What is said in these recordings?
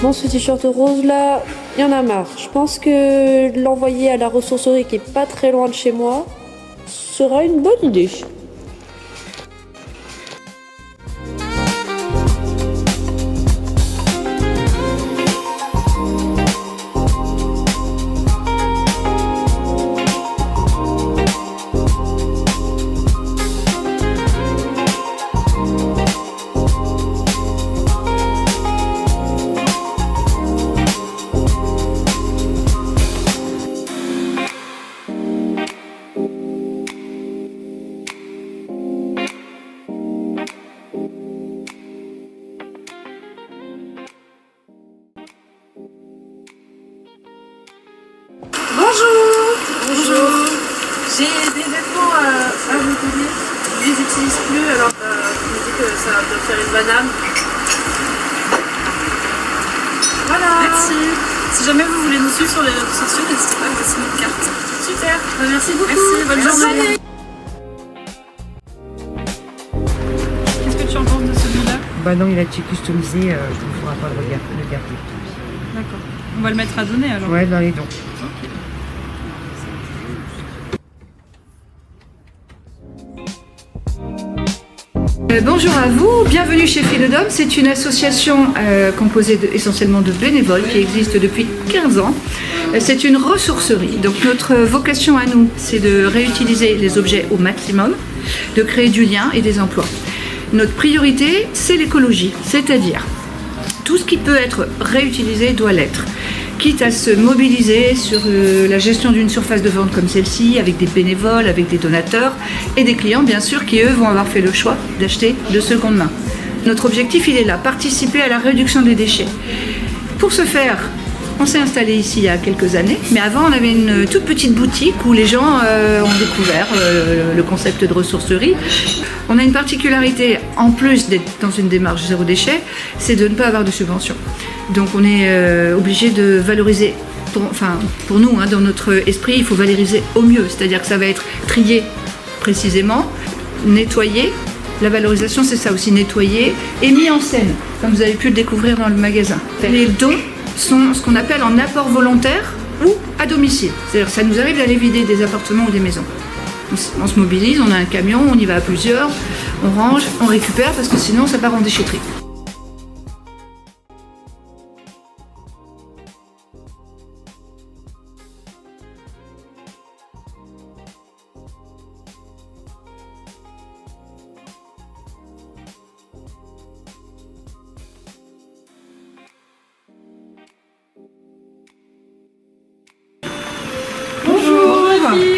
Maintenant, ce t-shirt rose là, il y en a marre. Je pense que l'envoyer à la ressourcerie qui est pas très loin de chez moi sera une bonne idée. Bonjour. J'ai des vêtements à vous donner. Je les utilise plus, alors je me dis que ça doit faire une banane. Voilà. Merci. Si jamais vous voulez nous suivre sur les réseaux sociaux, n'hésitez pas à me laisser notre carte. Super. Merci beaucoup. Merci. Bonne journée. Qu'est-ce que tu en penses de celui-là? Bah non, il a été customisé, il ne faudra pas le garder. D'accord. On va le mettre à donner alors. Ouais, dans les dons. Ok. Bonjour à vous, bienvenue chez Philodome. C'est une association composée essentiellement de bénévoles qui existe depuis 15 ans. C'est une ressourcerie. Donc notre vocation à nous, c'est de réutiliser les objets au maximum, de créer du lien et des emplois. Notre priorité, c'est l'écologie, c'est-à-dire tout ce qui peut être réutilisé doit l'être. Quitte à se mobiliser sur la gestion d'une surface de vente comme celle-ci, avec des bénévoles, avec des donateurs et des clients bien sûr qui eux vont avoir fait le choix d'acheter de seconde main. Notre objectif il est là, participer à la réduction des déchets. Pour ce faire, on s'est installé ici il y a quelques années, mais avant on avait une toute petite boutique où les gens ont découvert le concept de ressourcerie. On a une particularité, en plus d'être dans une démarche zéro déchet, c'est de ne pas avoir de subvention. Donc on est obligé de valoriser, pour nous, dans notre esprit, il faut valoriser au mieux, c'est-à-dire que ça va être trié précisément, nettoyé. La valorisation c'est ça aussi, nettoyer et mis en scène, comme vous avez pu le découvrir dans le magasin. Les dons sont ce qu'on appelle en apport volontaire ou à domicile. C'est-à-dire que ça nous arrive d'aller vider des appartements ou des maisons. On se mobilise, on a un camion, on y va à plusieurs, on range, on récupère parce que sinon ça part en déchetterie.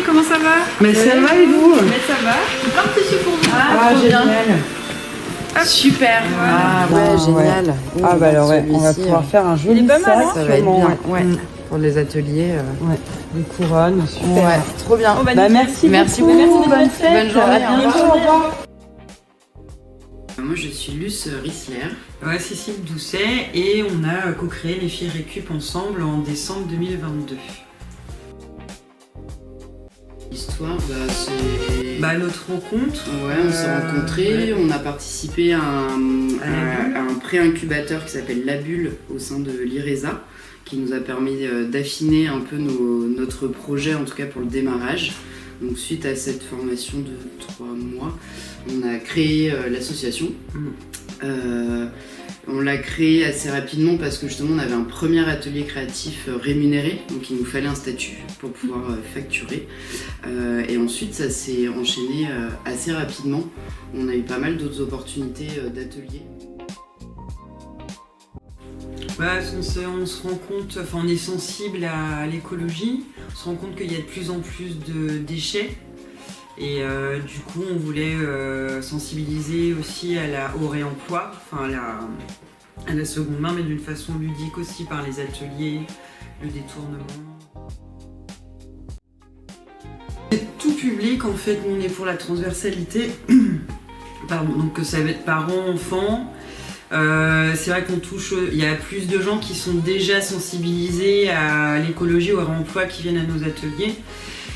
Comment ça va? Mais ça va et vous? Mais ça va. J'ai plein de tissus pour vous. Ah, génial. Super. Ah, Ouais, génial. Ah bah alors ouais, on va Celui-ci, pouvoir faire un joli sac. ça va être bien. Ouais. Mm. Pour les ateliers. Ouais. Les couronnes, super. Ouais, trop bien. Bah merci beaucoup. Bonne fête. Bonne journée. À bientôt. Au revoir. Moi je suis Luce Rissler. Ouais, Cécile Doucet, et on a co-créé les filles Récup ensemble en décembre 2022. L'histoire, c'est... Notre rencontre. Ouais, on s'est rencontrés, on a participé à un pré-incubateur qui s'appelle La Bulle au sein de l'IRESA, qui nous a permis d'affiner un peu notre projet, en tout cas pour le démarrage. Donc suite à cette formation de 3 mois, on a créé l'association. On l'a créé assez rapidement parce que justement on avait un premier atelier créatif rémunéré, donc il nous fallait un statut pour pouvoir facturer. Et ensuite ça s'est enchaîné assez rapidement. On a eu pas mal d'autres opportunités d'ateliers. On se rend compte, on est sensible à l'écologie, on se rend compte qu'il y a de plus en plus de déchets. Et du coup, on voulait sensibiliser aussi au réemploi, à la seconde main, mais d'une façon ludique aussi par les ateliers, le détournement. C'est tout public en fait, on est pour la transversalité. Pardon, donc ça va être parents, enfants. C'est vrai qu'on touche, il y a plus de gens qui sont déjà sensibilisés à l'écologie, au réemploi qui viennent à nos ateliers.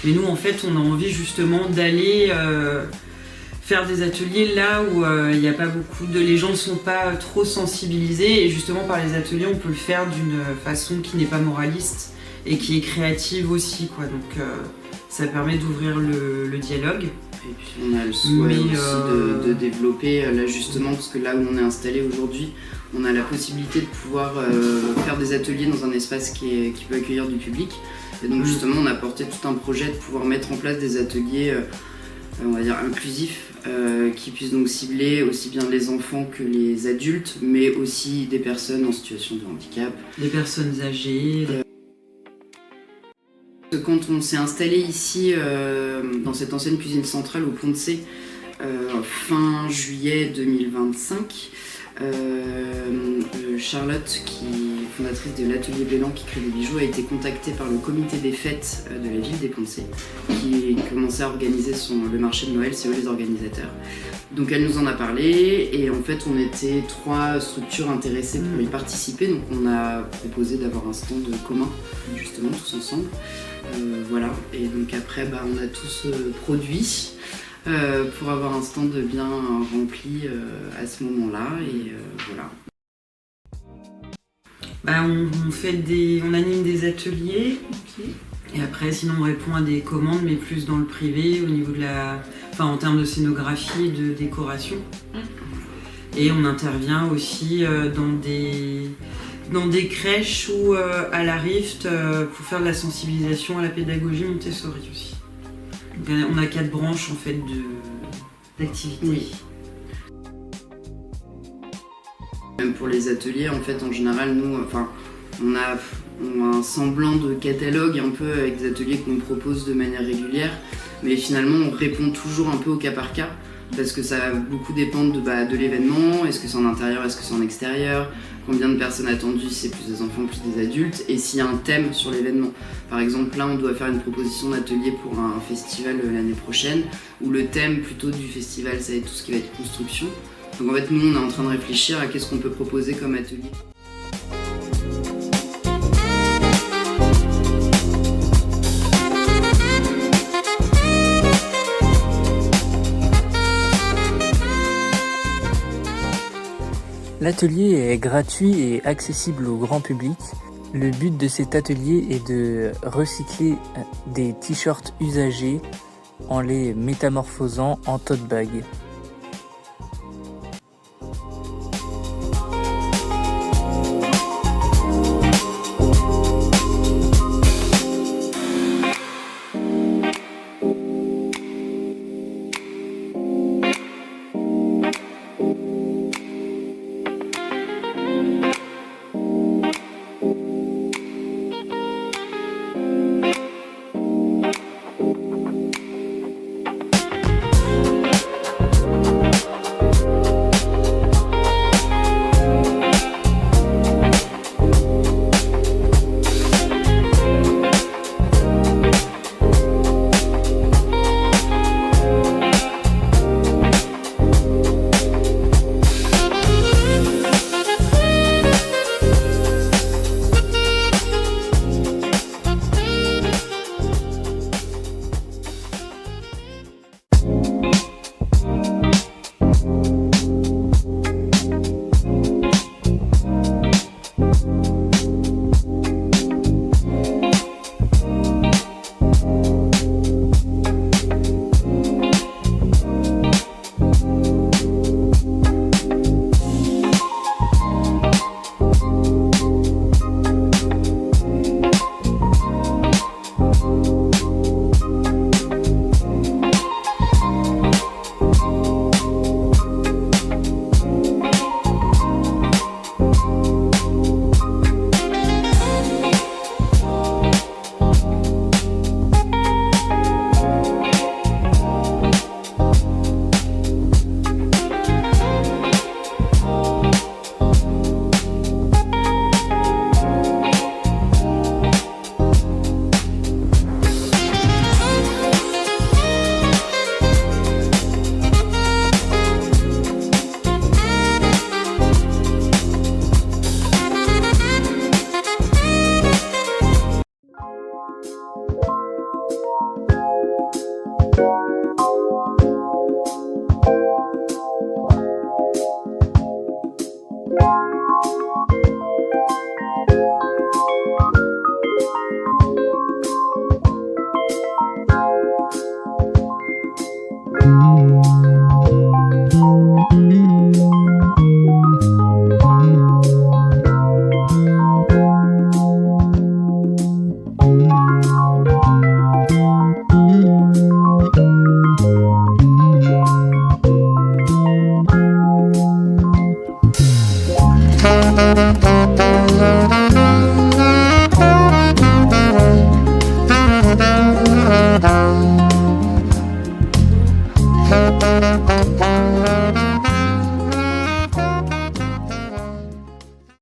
Mais nous en fait on a envie justement d'aller faire des ateliers là où il n'y a pas beaucoup de... Les gens ne sont pas trop sensibilisés, et justement par les ateliers on peut le faire d'une façon qui n'est pas moraliste et qui est créative aussi, quoi. Donc ça permet d'ouvrir le dialogue. Et puis on a le souhait aussi de développer, là justement, parce que là où on est installé aujourd'hui, on a la possibilité de pouvoir faire des ateliers dans un espace qui peut accueillir du public. Et donc justement on a porté tout un projet de pouvoir mettre en place des ateliers on va dire inclusifs, qui puissent donc cibler aussi bien les enfants que les adultes, mais aussi des personnes en situation de handicap. Des personnes âgées. Quand on s'est installé ici, dans cette ancienne cuisine centrale au Pont de C, fin juillet 2025, Charlotte, qui est fondatrice de l'atelier Bélan qui crée des bijoux, a été contactée par le comité des fêtes de la ville des Ponts de C, qui commençait à organiser le marché de Noël, c'est eux les organisateurs. Donc elle nous en a parlé, et en fait on était 3 structures intéressées pour y participer, donc on a proposé d'avoir un stand commun, justement tous ensemble. Voilà, et donc après on a tous produit pour avoir un stand bien rempli à ce moment-là, et voilà. On anime des ateliers, et après sinon on répond à des commandes, mais plus dans le privé, au niveau de en termes de scénographie et de décoration. Et on intervient aussi dans des crèches ou à la Rift pour faire de la sensibilisation à la pédagogie Montessori aussi. Donc, on a 4 branches en fait d'activités. Oui. Même pour les ateliers, en fait, en général, nous, on a un semblant de catalogue un peu avec des ateliers qu'on propose de manière régulière, mais finalement, on répond toujours un peu au cas par cas, parce que ça va beaucoup dépendre de l'événement. Est-ce que c'est en intérieur, est-ce que c'est en extérieur, combien de personnes attendues, si c'est plus des enfants, plus des adultes, et s'il y a un thème sur l'événement. Par exemple, là on doit faire une proposition d'atelier pour un festival l'année prochaine, où le thème plutôt du festival ça va être tout ce qui va être construction. Donc en fait nous on est en train de réfléchir à qu'est-ce qu'on peut proposer comme atelier. L'atelier est gratuit et accessible au grand public. Le but de cet atelier est de recycler des t-shirts usagés en les métamorphosant en tote bag.